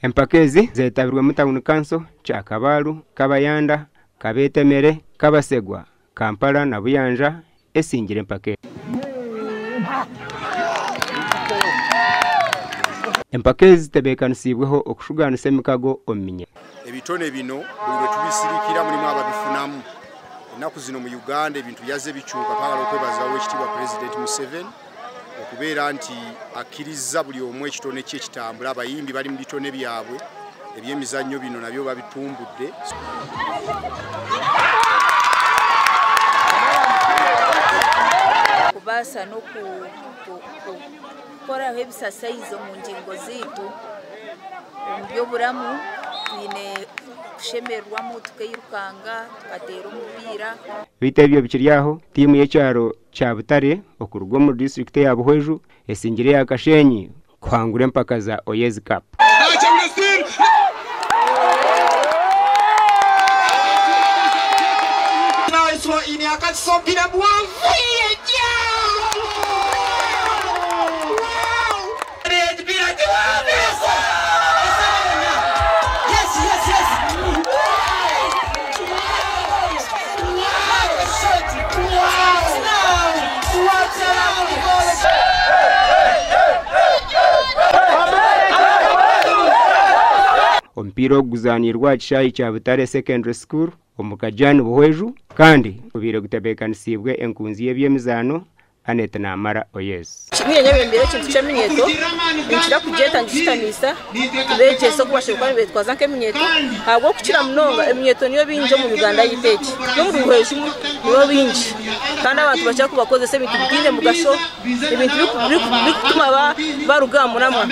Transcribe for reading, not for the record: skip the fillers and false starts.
Empakezi zetabirwe mu Town Council cha Kabalu, Kabayanda, Kabetemere, Kabasegwa, Kampala na Buyanja esingire empakezi. Empakezi tebekanisibweho okushuganisa emikago ominye. Ebitone bino buli tubisirikira mulimu ababifunamu. Enaku zino mu Uganda ebintu byaze bikyuka paka okwebazawo ekitibwa President Museveni okubeera nti akkiriza buli omu ekitone kye kitambula abayimbi bali mu bitone byabwe ebyemizannyo bino nabyo babitumbudde. Kubasa no kukora ebisasaizo mu ngingo zitu byoburamu ine kushemerwamu tukayirukanga tukatera umupira. Bitebyo bikiryaho timu y'ecyaro cya Butare okurugo mu district ya Buhweju esingire ya Kashenyi kwangura empaka za Oyezi Cup. Ompira oguzanirwa Kishayi cya Butare Secondary School omukajani Buhweju kandi ubire gutebekanisibwe enkunzi y'ebyemizano Aneta na Amara Oyezi. Kimwe nyabembere kintu cyamenyeto inshira kugeta ngishitanisa beje so kubashirwa betwaza kemenyeto ahubwo kukira munonga emenyeto niyo binje mu Uganda yiteke no mu Buhweju niyo binje kandi abantu bacha kubakoze se bintu bikine mu gasho ibintu bituma barugamuramwa.